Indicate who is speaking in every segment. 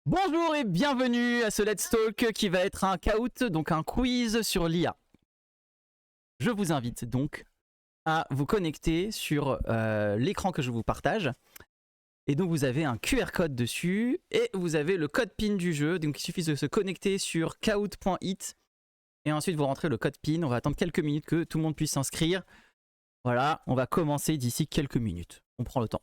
Speaker 1: Bonjour et bienvenue à ce Let's Talk qui va être un Kahoot, donc un quiz sur l'IA. Je vous invite donc à vous connecter sur l'écran que je vous partage. Et donc vous avez un QR code dessus et vous avez le code PIN du jeu. Donc il suffit de se connecter sur kahoot.it et ensuite vous rentrez le code PIN. On va attendre quelques minutes que tout le monde puisse s'inscrire. Voilà, on va commencer d'ici quelques minutes. On prend le temps.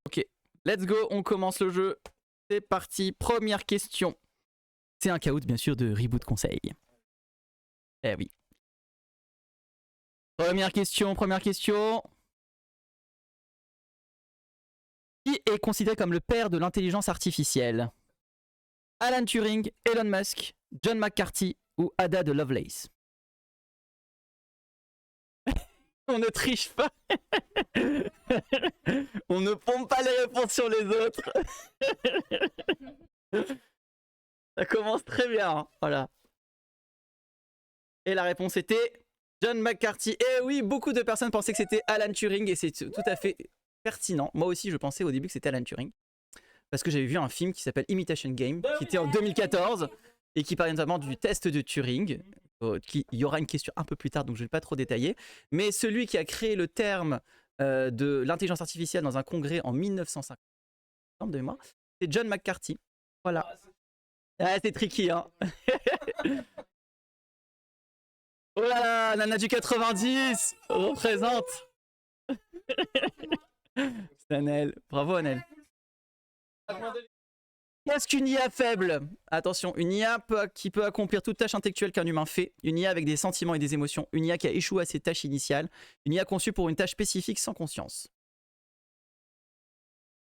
Speaker 1: Ok, let's go, on commence le jeu. C'est parti, première question. C'est un Kahoot bien sûr de Reboot Conseil. Eh oui. Première question. Qui est considéré comme le père de l'intelligence artificielle? Alan Turing, Elon Musk, John McCarthy ou Ada de Lovelace? On ne triche pas. On ne pompe pas les réponses sur les autres. Ça commence très bien, voilà. Et la réponse était John McCarthy. Et oui, beaucoup de personnes pensaient que c'était Alan Turing et c'est tout à fait pertinent. Moi aussi, je pensais au début que c'était Alan Turing. Parce que j'avais vu un film qui s'appelle Imitation Game, qui était en 2014 et qui parlait notamment du test de Turing. Il y aura une question un peu plus tard, donc je ne vais pas trop détailler. Mais celui qui a créé le terme de l'intelligence artificielle dans un congrès en 1950, de mémoire, c'est John McCarthy. Voilà. Ah, c'est tricky, hein. Oh là là, Nana du 90 représente. C'est Annelle. Bravo Annelle. Qu'est-ce qu'une IA faible? Attention, une IA qui peut accomplir toute tâche intellectuelle qu'un humain fait, une IA avec des sentiments et des émotions, une IA qui a échoué à ses tâches initiales, une IA conçue pour une tâche spécifique sans conscience.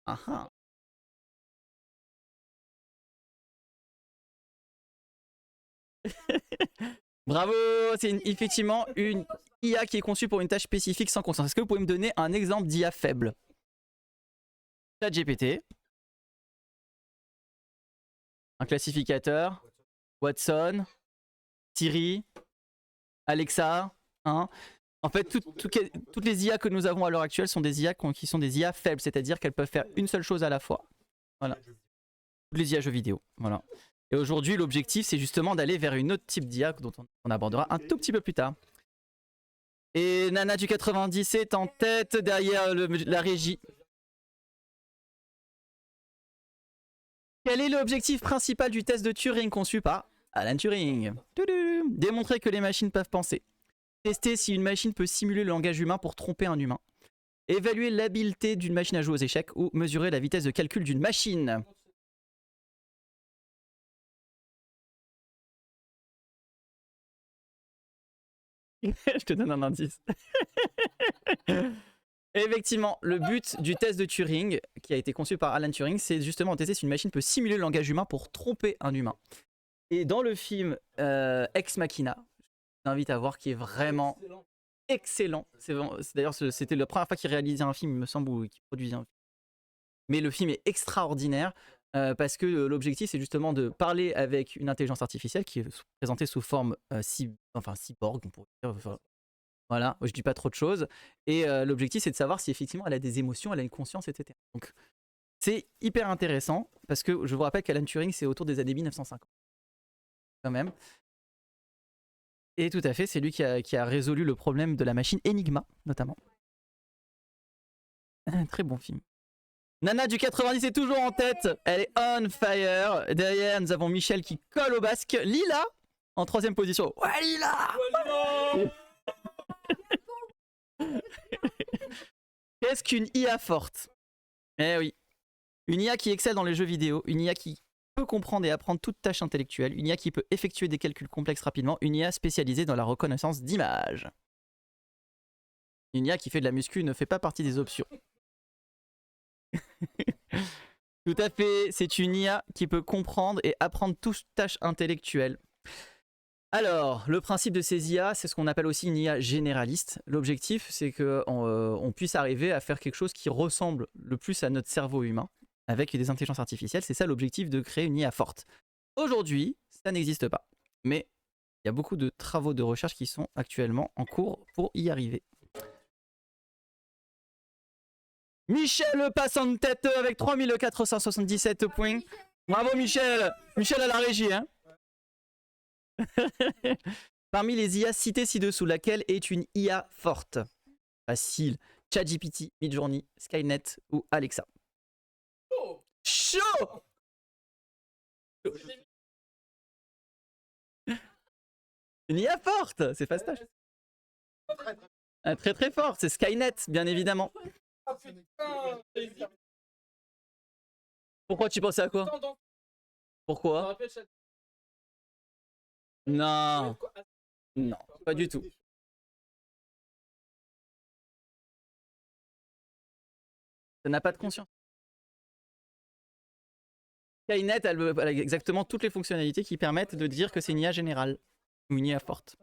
Speaker 1: Ah ah. Bravo, c'est effectivement une IA qui est conçue pour une tâche spécifique sans conscience. Est-ce que vous pouvez me donner un exemple d'IA faible? ChatGPT, un classificateur, Watson, Siri, Alexa, hein. En fait, toutes les IA que nous avons à l'heure actuelle sont des IA qui sont des IA faibles, c'est-à-dire qu'elles peuvent faire une seule chose à la fois. Voilà. Toutes les IA jeux vidéo, voilà. Et aujourd'hui, l'objectif, c'est justement d'aller vers une autre type d'IA dont on abordera un tout petit peu plus tard. Et Nana du 90 est en tête derrière la régie. Quel est l'objectif principal du test de Turing conçu par Alan Turing? Démontrer que les machines peuvent penser. Tester si une machine peut simuler le langage humain pour tromper un humain. Évaluer l'habileté d'une machine à jouer aux échecs ou mesurer la vitesse de calcul d'une machine. Je te donne un indice. Effectivement, le but du test de Turing, qui a été conçu par Alan Turing, c'est justement de tester si une machine peut simuler le langage humain pour tromper un humain. Et dans le film Ex Machina, je t'invite à voir, qui est vraiment excellent. D'ailleurs, c'était la première fois qu'il réalisait un film, il me semble, ou qu'il produisait un film. Mais le film est extraordinaire parce que l'objectif, c'est justement de parler avec une intelligence artificielle qui est présentée sous forme cyborg, on pourrait dire. Voilà, je dis pas trop de choses. Et l'objectif, c'est de savoir si effectivement elle a des émotions, elle a une conscience, etc. Donc, c'est hyper intéressant parce que je vous rappelle qu'Alan Turing, c'est autour des années 1950. Quand même. Et tout à fait, c'est lui qui a résolu le problème de la machine Enigma, notamment. Très bon film. Nana du 90 est toujours en tête. Elle est on fire. Derrière, nous avons Michel qui colle au basque. Lila, en 3ème position. Ouais, Lila, Qu'est-ce qu'une IA forte? Eh oui. Une IA qui excelle dans les jeux vidéo. Une IA qui peut comprendre et apprendre toute tâche intellectuelle. Une IA qui peut effectuer des calculs complexes rapidement. Une IA spécialisée dans la reconnaissance d'images. Une IA qui fait de la muscu ne fait pas partie des options. Tout à fait, c'est une IA qui peut comprendre et apprendre toute tâche intellectuelle. Alors, le principe de ces IA, c'est ce qu'on appelle aussi une IA généraliste. L'objectif, c'est qu'on puisse arriver à faire quelque chose qui ressemble le plus à notre cerveau humain avec des intelligences artificielles. C'est ça l'objectif de créer une IA forte. Aujourd'hui, ça n'existe pas. Mais il y a beaucoup de travaux de recherche qui sont actuellement en cours pour y arriver. Michel passe en tête avec 3477 points. Bravo Michel. Michel à la régie, hein. Parmi les IA citées ci-dessous, laquelle est une IA forte? Facile. ChatGPT, Midjourney, Skynet ou Alexa? Chaud. Une IA forte, c'est fastoche. Très très forte, c'est Skynet, bien évidemment. Pourquoi tu pensais à quoi? Pourquoi? Non. Non, pas du tout. Ça n'a pas de conscience. Skynet, elle a exactement toutes les fonctionnalités qui permettent de dire que c'est une IA générale. Ou une IA forte.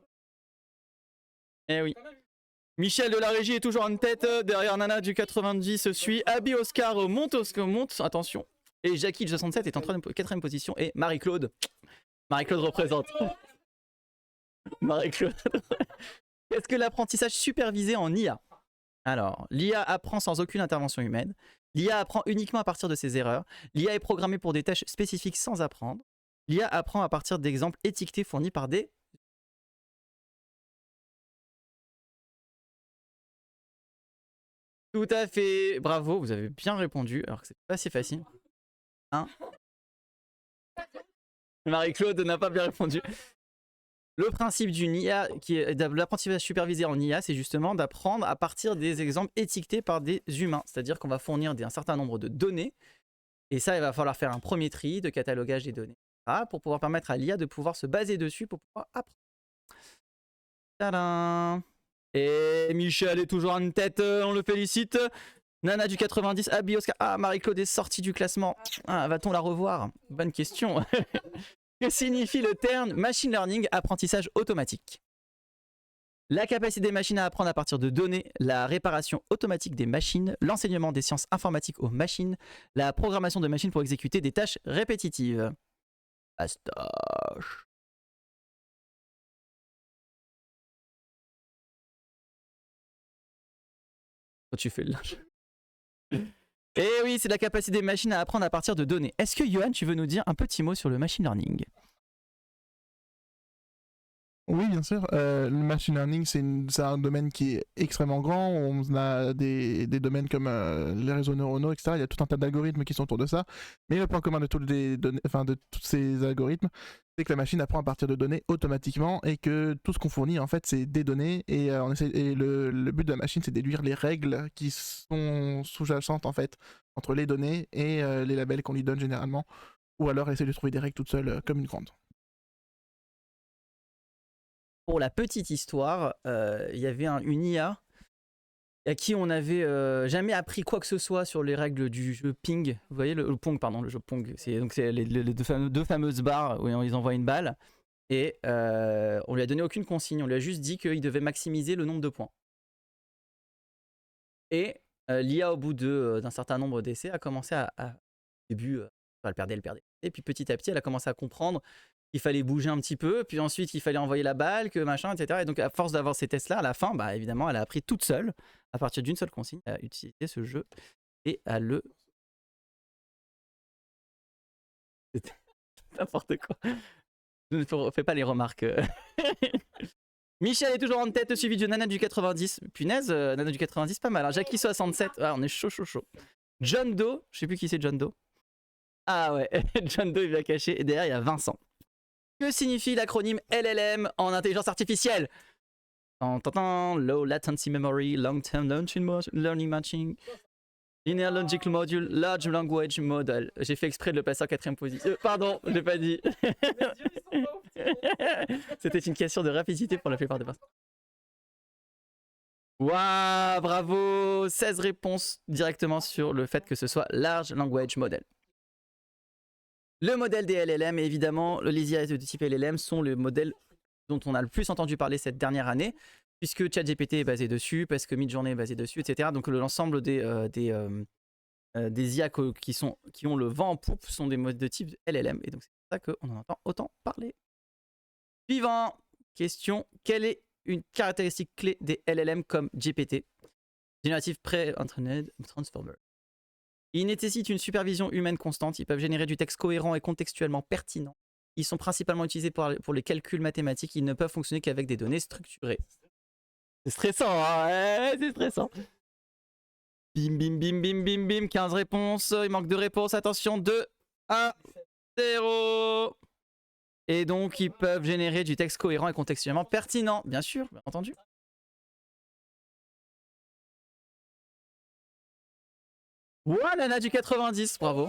Speaker 1: Eh oui. Michel de la régie est toujours en tête, derrière Nana du 90 suit, Abby Oscar monte, attention. Et Jackie du 67 est en 4ème position et Marie-Claude. Marie-Claude représente. Marie-Claude. Qu'est-ce que l'apprentissage supervisé en IA? Alors, l'IA apprend sans aucune intervention humaine. L'IA apprend uniquement à partir de ses erreurs. L'IA est programmée pour des tâches spécifiques sans apprendre. L'IA apprend à partir d'exemples étiquetés fournis par des... Tout à fait, bravo, vous avez bien répondu, alors que c'est pas si facile. Hein? Marie-Claude n'a pas bien répondu. Le principe d'une IA, qui est de l'apprentissage supervisé en IA, c'est justement d'apprendre à partir des exemples étiquetés par des humains. C'est-à-dire qu'on va fournir un certain nombre de données, et ça, il va falloir faire un premier tri de catalogage des données, pour pouvoir permettre à l'IA de pouvoir se baser dessus pour pouvoir apprendre. Tadam! Et Michel est toujours en tête, on le félicite. Nana du 90, Abby Oscar. Ah, Marie-Claude est sortie du classement. Ah, va-t-on la revoir? Bonne question. Que signifie le terme machine learning, apprentissage automatique? La capacité des machines à apprendre à partir de données, la réparation automatique des machines, l'enseignement des sciences informatiques aux machines, la programmation de machines pour exécuter des tâches répétitives. Astoche. Quand tu fais le linge. Et oui, c'est la capacité des machines à apprendre à partir de données. Est-ce que Johan, tu veux nous dire un petit mot sur le machine learning?
Speaker 2: Oui, bien sûr. Le machine learning, c'est un domaine qui est extrêmement grand. On a des domaines comme les réseaux neuronaux, etc. Il y a tout un tas d'algorithmes qui sont autour de ça. Mais le point commun de tous ces algorithmes, c'est que la machine apprend à partir de données automatiquement et que tout ce qu'on fournit, en fait, c'est des données. Et, le but de la machine, c'est de déduire les règles qui sont sous-jacentes, en fait, entre les données et les labels qu'on lui donne généralement. Ou alors essayer de trouver des règles toutes seules comme une grande.
Speaker 1: Pour la petite histoire, il y avait une IA à qui on n'avait jamais appris quoi que ce soit sur les règles du jeu Ping. Vous voyez, le Pong, pardon, le jeu Pong. C'est les deux fameuses barres où ils envoient une balle. Et on lui a donné aucune consigne. On lui a juste dit qu'il devait maximiser le nombre de points. Et l'IA, au bout d'un certain nombre d'essais, a commencé au début, elle perdait. Et puis petit à petit, elle a commencé à comprendre qu'il fallait bouger un petit peu, puis ensuite qu'il fallait envoyer la balle, que machin, etc. Et donc à force d'avoir ces tests-là, à la fin, bah, évidemment, elle a appris toute seule, à partir d'une seule consigne, à utiliser ce jeu et à le... C'était n'importe quoi. Je ne fais pas les remarques. Michel est toujours en tête, suivi de Nana du 90. Punaise, Nana du 90, pas mal. Hein. Jackie 67, on est chaud. John Doe, je sais plus qui c'est John Doe. Ah ouais, John Doe est bien caché. Et derrière, il y a Vincent. Que signifie l'acronyme LLM en intelligence artificielle? Low Latency Memory, Long Term Learning Matching, Linear Logic Module, Large Language Model. J'ai fait exprès de le passer en 4ème position. Pardon, je l'ai pas dit. C'était une question de rapidité pour la plupart des personnes. Waouh, bravo! 16 réponses directement sur le fait que ce soit Large Language Model. Le modèle des LLM, et évidemment, les IA de type LLM sont le modèle dont on a le plus entendu parler cette dernière année, puisque ChatGPT est basé dessus, parce que Midjourney est basé dessus, etc. Donc l'ensemble des IA qui ont le vent en poupe sont des modes de type LLM, et donc c'est pour ça qu'on en entend autant parler. Suivant. Question. Quelle est une caractéristique clé des LLM comme GPT? Générative Pre-Entrained Transformer. Ils nécessitent une supervision humaine constante. Ils peuvent générer du texte cohérent et contextuellement pertinent. Ils sont principalement utilisés pour les calculs mathématiques. Ils ne peuvent fonctionner qu'avec des données structurées. C'est stressant, hein, ouais, c'est stressant. Bim, bim, bim, bim, bim, bim. 15 réponses. Il manque 2 réponses. Attention, 2, 1, 0. Et donc, ils peuvent générer du texte cohérent et contextuellement pertinent. Bien sûr, bien entendu. Ouah, Nana du 90, bravo.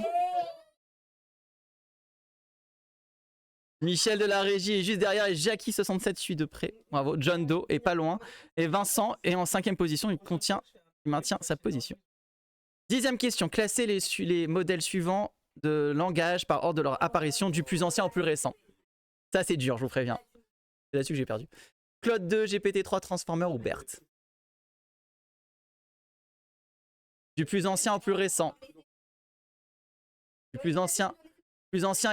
Speaker 1: Michel de la régie est juste derrière et Jackie67 suit de près. Bravo. John Doe est pas loin. Et Vincent est en 5e position. Il maintient sa position. 10e question. Classez les modèles suivants de langage par ordre de leur apparition du plus ancien au plus récent. Ça, c'est dur, je vous préviens. C'est là-dessus que j'ai perdu. Claude 2, GPT-3, Transformer ou BERT? Du plus ancien au plus récent. Du plus ancien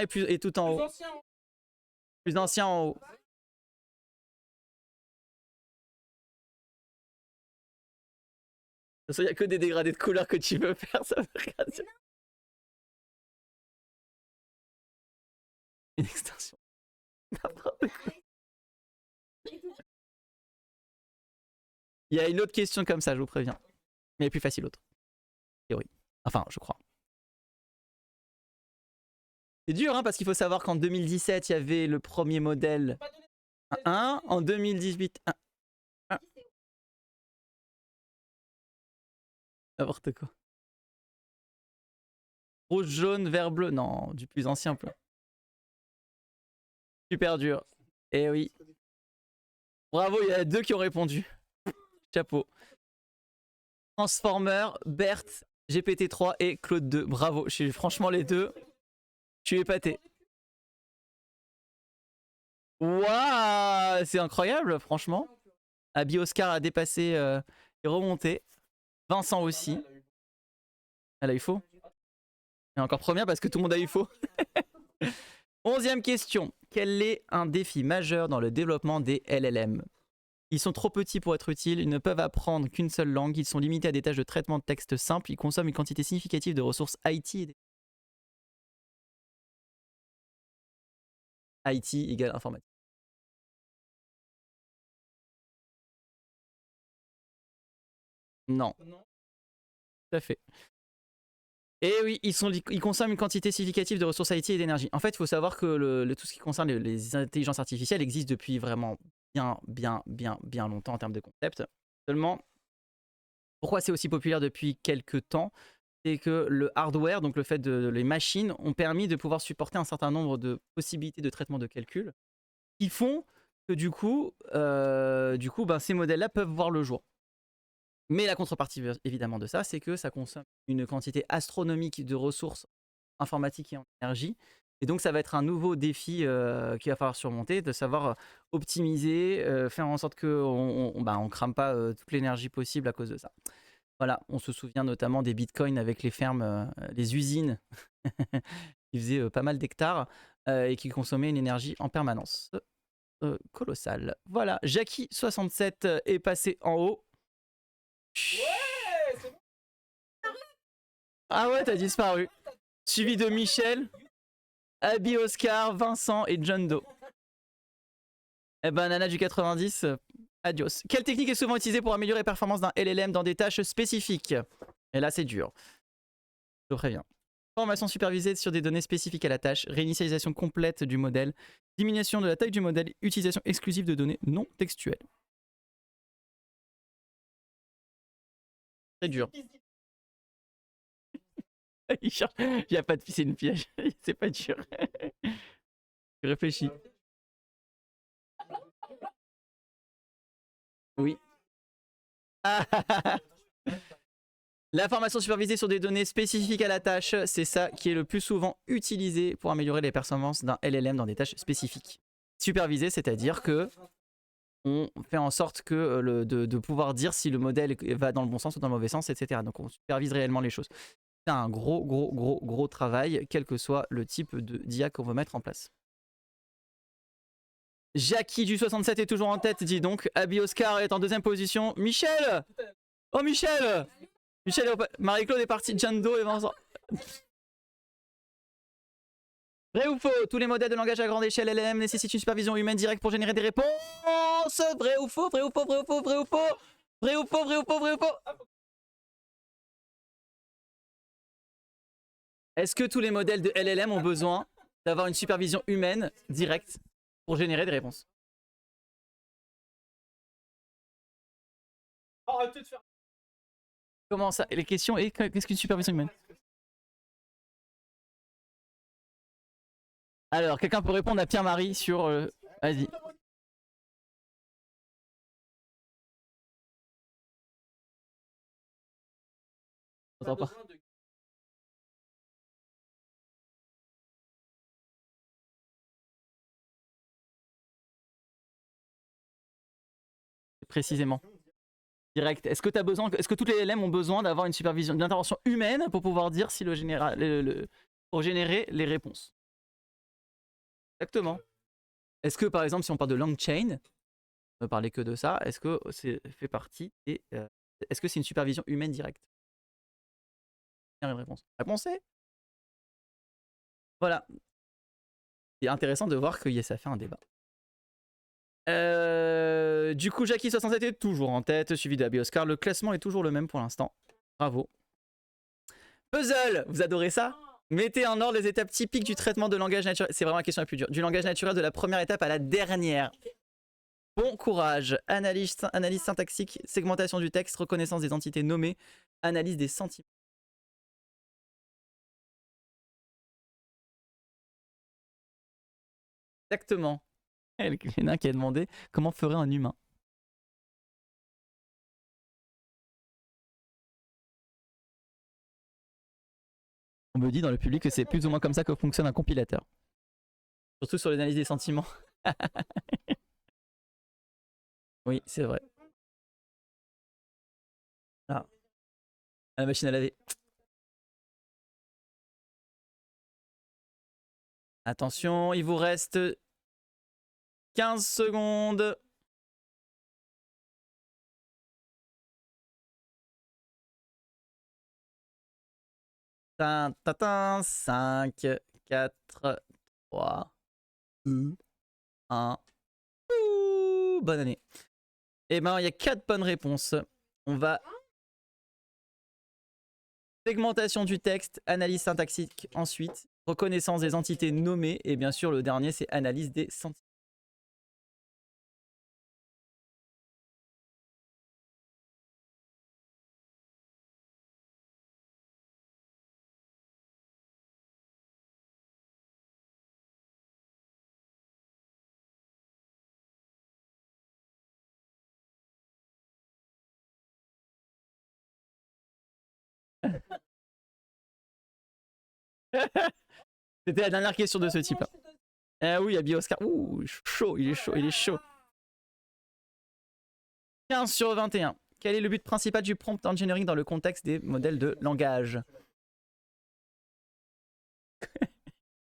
Speaker 1: et tout en haut. Plus ancien en haut. Il n'y a que des dégradés de couleurs que tu veux faire, ça veut rien dire. Une extension. N'importe quoi. Il y a une autre question comme ça, je vous préviens. Mais elle est plus facile l'autre. Théorie. Enfin, je crois. C'est dur, hein, parce qu'il faut savoir qu'en 2017, il y avait le premier modèle 1. En 2018, 1. N'importe quoi. Rouge, jaune, vert, bleu. Non, du plus ancien peu. Super dur. Eh oui. Bravo, il y a 2 qui ont répondu. Chapeau. Transformer, Bert, GPT-3 et Claude 2. Bravo. Franchement, les 2, je suis épaté. Waouh, c'est incroyable, franchement. Abby Oscar a dépassé et remonté. Vincent aussi. Elle a eu faux. Et encore première parce que tout le monde a eu faux. 11e question. Quel est un défi majeur dans le développement des LLM? Ils sont trop petits pour être utiles, ils ne peuvent apprendre qu'une seule langue, ils sont limités à des tâches de traitement de texte simples, ils consomment une quantité significative de ressources IT. IT égale informatique. Non. Tout à fait. Et oui, ils consomment une quantité significative de ressources IT et d'énergie. En fait, il faut savoir que tout ce qui concerne les intelligences artificielles existe depuis vraiment bien longtemps en termes de concept. Seulement, pourquoi c'est aussi populaire depuis quelques temps? C'est que le hardware, donc le fait de les machines, ont permis de pouvoir supporter un certain nombre de possibilités de traitement de calcul qui font que du coup ces modèles-là peuvent voir le jour. Mais la contrepartie évidemment de ça, c'est que ça consomme une quantité astronomique de ressources informatiques et en énergie. Et donc ça va être un nouveau défi qu'il va falloir surmonter, de savoir optimiser, faire en sorte qu'on ne crame pas toute l'énergie possible à cause de ça. Voilà, on se souvient notamment des bitcoins avec les fermes, les usines qui faisaient pas mal d'hectares et qui consommaient une énergie en permanence. Colossale. Voilà, Jackie67 est passé en haut. Ouais, c'est bon. Ah ouais, t'as disparu. Suivi de Michel, Abby Oscar, Vincent et John Doe. Eh ben, Nana du 90, adios. Quelle technique est souvent utilisée pour améliorer les performances d'un LLM dans des tâches spécifiques? Et là, c'est dur. Je vous préviens. Formation supervisée sur des données spécifiques à la tâche, réinitialisation complète du modèle, diminution de la taille du modèle, utilisation exclusive de données non textuelles. C'est dur. Il n'y a pas de c'est une piège. C'est pas dur. Je réfléchis. Oui. La formation supervisée sur des données spécifiques à la tâche, c'est ça qui est le plus souvent utilisé pour améliorer les performances d'un LLM dans des tâches spécifiques. Supervisé, c'est-à-dire que on fait en sorte que de pouvoir dire si le modèle va dans le bon sens ou dans le mauvais sens, etc. Donc on supervise réellement les choses. C'est un gros travail, quel que soit le type d'IA qu'on veut mettre en place. Jackie du 67 est toujours en tête, dis donc. Abby Oscar est en deuxième position. Michel! Oh Michel! Michel, Marie-Claude est partie, Jando et Vincent. Vrai ou faux? Tous les modèles de langage à grande échelle LLM nécessitent une supervision humaine directe pour générer des réponses. Vrai ou faux? Vrai ou faux? Vrai ou faux? Vrai ou faux? Vrai ou faux? Vrai ou faux? Vrai ou faux? Est-ce que tous les modèles de LLM ont besoin d'avoir une supervision humaine directe pour générer des réponses? Arrêtez de faire. Comment ça? Les questions et qu'est-ce qu'une supervision humaine? Alors, quelqu'un peut répondre à Pierre-Marie sur... Vas-y. J'entends pas. Précisément. Direct. Est-ce que tu as besoin, est-ce que toutes les LM ont besoin d'avoir une supervision, d'intervention humaine pour pouvoir dire si le général, pour générer les réponses? Exactement. Est-ce que par exemple, si on parle de LangChain, on ne parler que de ça, est-ce que c'est fait partie et est-ce que c'est une supervision humaine directe? Une réponse. Réponse C. Voilà. C'est intéressant de voir que ça fait un débat. Du coup, Jackie67 est toujours en tête, suivi de Abby Oscar. Le classement est toujours le même pour l'instant. Bravo. Puzzle, vous adorez ça? Mettez en ordre les étapes typiques du traitement de langage naturel. C'est vraiment la question la plus dure. Du langage naturel de la première étape à la dernière. Bon courage. Analyse syntaxique, segmentation du texte, reconnaissance des entités nommées, analyse des sentiments. Exactement. Il y en a un qui a demandé comment ferait un humain. On me dit dans le public que c'est plus ou moins comme ça que fonctionne un compilateur. Surtout sur l'analyse des sentiments. Oui, c'est vrai. Ah, la machine à laver. Attention, il vous reste 15 secondes. Tin, 5, 4, 3, 2, 1. Bonne année. Eh ben, il y a 4 bonnes réponses. On va... Segmentation du texte, analyse syntaxique ensuite, reconnaissance des entités nommées, et bien sûr, le dernier, c'est analyse des sentiments. C'était la dernière question de ce type-là. Ah oui, Abby Oscar. Ouh, chaud, il est chaud, il est chaud. 15 sur 21. Quel est le but principal du prompt engineering dans le contexte des modèles de langage?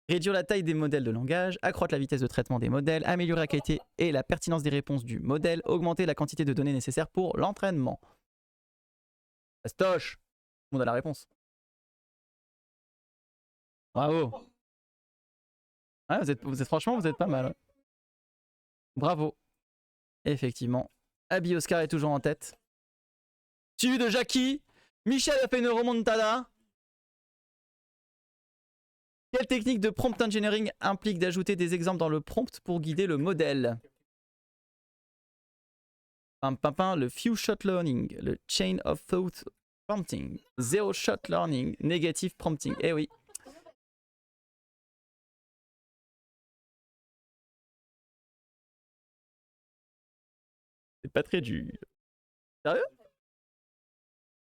Speaker 1: Réduire la taille des modèles de langage, accroître la vitesse de traitement des modèles, améliorer la qualité et la pertinence des réponses du modèle, augmenter la quantité de données nécessaires pour l'entraînement. Fastoche. Tout le monde a la réponse. Bravo. Ouais, franchement, vous êtes pas mal. Bravo. Effectivement. Abby Oscar est toujours en tête. Suivi de Jackie. Michel a fait une remontada. Quelle technique de prompt engineering implique d'ajouter des exemples dans le prompt pour guider le modèle? Le few shot learning, le chain of thought prompting, zero shot learning, negative prompting. Eh oui. C'est pas très dur. Sérieux?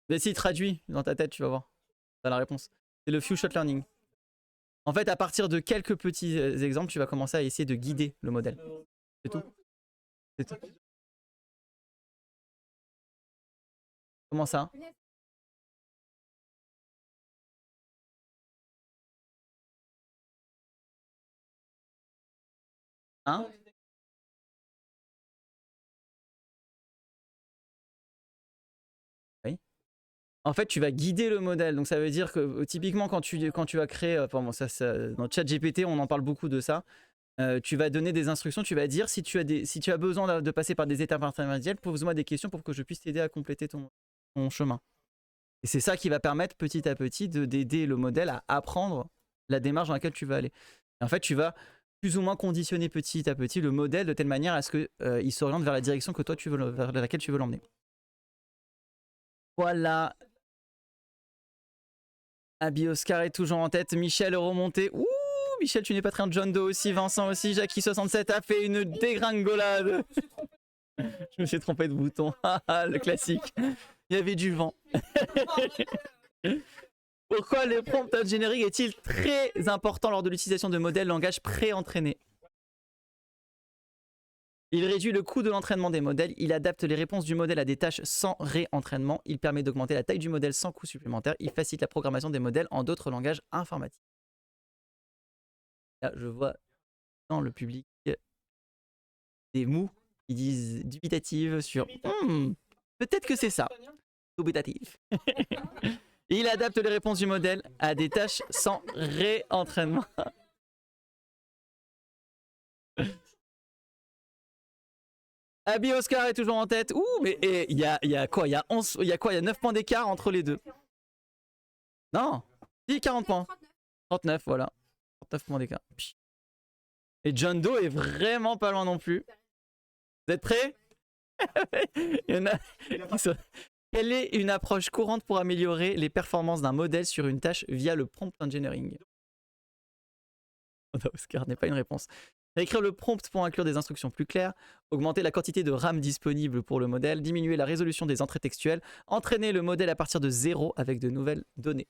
Speaker 1: Mais si, traduis dans ta tête, tu vas voir. T'as la réponse. C'est le few shot learning. En fait, à partir de quelques petits exemples, tu vas commencer à essayer de guider le modèle. C'est tout. C'est tout. Comment ça? Hein? En fait, tu vas guider le modèle. Donc ça veut dire que typiquement quand tu vas créer, enfin bon, dans ChatGPT, on en parle beaucoup de ça. Tu vas donner des instructions, tu vas dire si tu as besoin de passer par des étapes intermédiaires, pose-moi des questions pour que je puisse t'aider à compléter ton chemin. Et c'est ça qui va permettre petit à petit d'aider le modèle à apprendre la démarche dans laquelle tu vas aller. Et en fait, tu vas plus ou moins conditionner petit à petit le modèle de telle manière à ce qu'il s'oriente vers la direction que toi vers laquelle tu veux l'emmener. Voilà. Abi Oscar est toujours en tête, Michel est remonté. Ouh, Michel, tu n'es pas très bien. John Doe aussi, Vincent aussi, Jackie67 a fait une dégringolade. Je me suis trompé de bouton. Le classique. Il y avait du vent. Pourquoi le prompt engineering est-il très important lors de l'utilisation de modèles langage pré-entraînés? Il réduit le coût de l'entraînement des modèles, il adapte les réponses du modèle à des tâches sans réentraînement, il permet d'augmenter la taille du modèle sans coût supplémentaire, il facilite la programmation des modèles en d'autres langages informatiques. Là, je vois dans le public des mous qui disent dubitative sur peut-être que c'est ça. Dubitatif. Il adapte les réponses du modèle à des tâches sans réentraînement. Abi Oscar est toujours en tête. Ouh, mais il y a quoi? Il y a 9 points d'écart entre les deux. Non, si, 40 points. 39, voilà. 39 points d'écart. Et John Doe est vraiment pas loin non plus. Vous êtes prêts? Il y en a qui sont... Quelle est une approche courante pour améliorer les performances d'un modèle sur une tâche via le prompt engineering? Oscar n'est pas une réponse. Écrire le prompt pour inclure des instructions plus claires, augmenter la quantité de RAM disponible pour le modèle, diminuer la résolution des entrées textuelles, entraîner le modèle à partir de 0 avec de nouvelles données.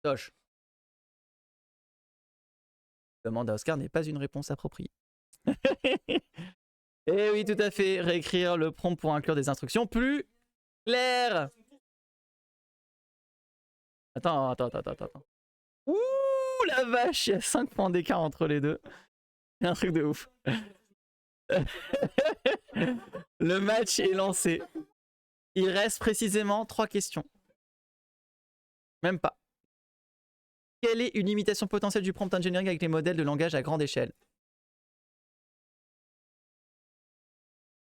Speaker 1: Tosh. Demande à Oscar n'est pas une réponse appropriée. Eh oui, tout à fait. Réécrire le prompt pour inclure des instructions plus claires. Attends. Ouh, la vache, il y a 5 points d'écart entre les deux. C'est un truc de ouf. Le match est lancé. Il reste précisément 3 questions. Même pas. Quelle est une limitation potentielle du prompt engineering avec les modèles de langage à grande échelle?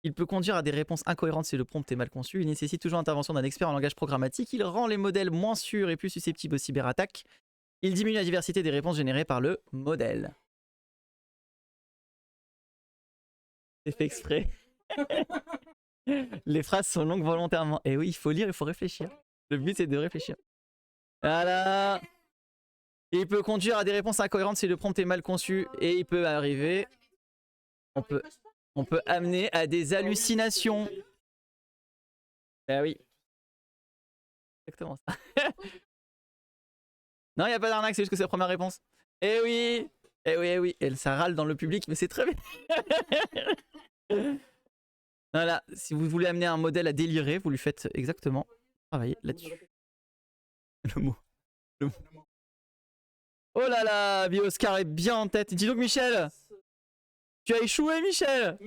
Speaker 1: Il peut conduire à des réponses incohérentes si le prompt est mal conçu. Il nécessite toujours l'intervention d'un expert en langage programmatique. Il rend les modèles moins sûrs et plus susceptibles aux cyberattaques. Il diminue la diversité des réponses générées par le modèle. C'est fait exprès. Les phrases sont longues volontairement. Et oui, il faut lire, il faut réfléchir. Le but, c'est de réfléchir. Voilà. Il peut conduire à des réponses incohérentes si le prompt est mal conçu. Et il peut arriver... On peut amener à des hallucinations. Ben oui. Exactement ça. Non, il n'y a pas d'arnaque, c'est juste que c'est la première réponse. Eh oui. Et ça râle dans le public, mais c'est très bien. Voilà, si vous voulez amener un modèle à délirer, vous lui faites exactement travailler là-dessus. Le mot. Oh là là, Bioscar est bien en tête. Dis donc, Michel. Tu as échoué, Michel.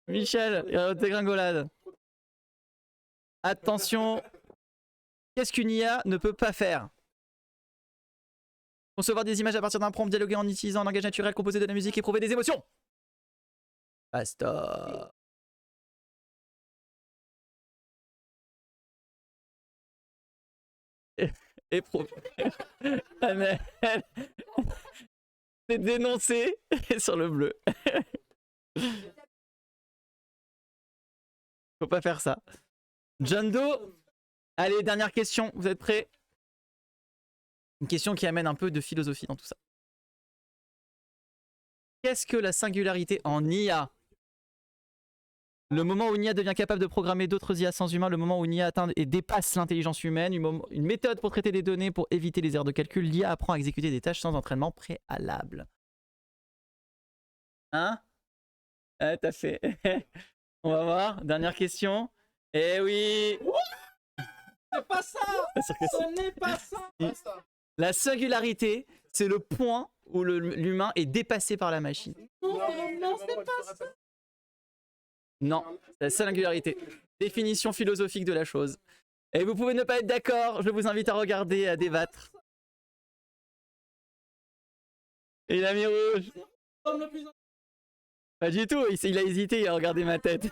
Speaker 1: Michel, dégringolade. Attention. Qu'est-ce qu'une IA ne peut pas faire? Concevoir des images à partir d'un prompt, dialoguer en utilisant un langage naturel, composer de la musique, éprouver des émotions. Basta. Éprouver. C'est dénoncé sur le bleu. Faut pas faire ça. John Doe. Allez, dernière question. Vous êtes prêts? Une question qui amène un peu de philosophie dans tout ça. Qu'est-ce que la singularité en IA? Le moment où une IA devient capable de programmer d'autres IA sans humains, le moment où une IA atteint et dépasse l'intelligence humaine, une méthode pour traiter des données pour éviter les erreurs de calcul, l'IA apprend à exécuter des tâches sans entraînement préalable. Hein? Ah, t'as fait. On va voir. Dernière question. Eh oui.
Speaker 3: C'est pas ça. Ce n'est pas ça.
Speaker 1: La singularité, c'est le point où l'humain est dépassé par la machine.
Speaker 3: Non, c'est pas ça.
Speaker 1: Non, c'est la singularité. Définition philosophique de la chose. Et vous pouvez ne pas être d'accord, je vous invite à regarder, à débattre. Et il a mis rouge. Pas du tout, il a hésité, il a regardé ma tête.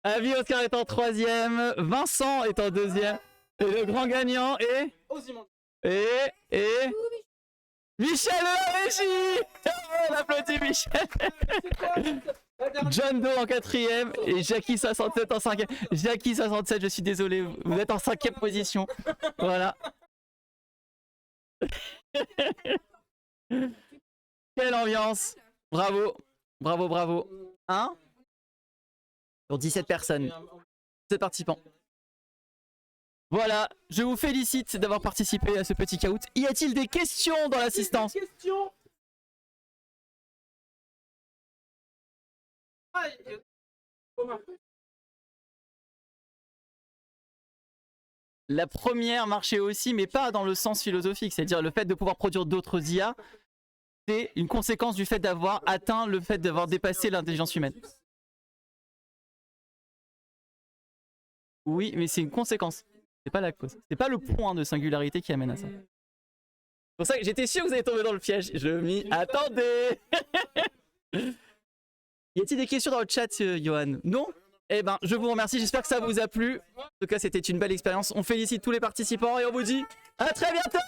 Speaker 1: Avis Oscar est en 3ème, Vincent est en 2ème. Et le grand gagnant est... Et... Michel de la régie. On applaudit Michel. John Doe en 4ème et Jackie 67 en 5ème. Jackie 67, je suis désolé, vous êtes en 5ème position. Voilà. Quelle ambiance. Bravo. Bravo, bravo. 1 sur 17 personnes. 17 participants. Voilà, je vous félicite d'avoir participé à ce petit caout. Y a-t-il des questions dans l'assistance? La première marchait aussi, mais pas dans le sens philosophique. C'est-à-dire le fait de pouvoir produire d'autres IA, c'est une conséquence du fait d'avoir atteint le fait d'avoir dépassé l'intelligence humaine. Oui, mais c'est une conséquence. C'est pas la cause. C'est pas le point de singularité qui amène à ça. C'est pour ça que j'étais sûr que vous allez tomber dans le piège. Je m'y attendais. Y a-t-il des questions dans le chat, Johan? Non? Eh ben, je vous remercie. J'espère que ça vous a plu. En tout cas, c'était une belle expérience. On félicite tous les participants et on vous dit à très bientôt.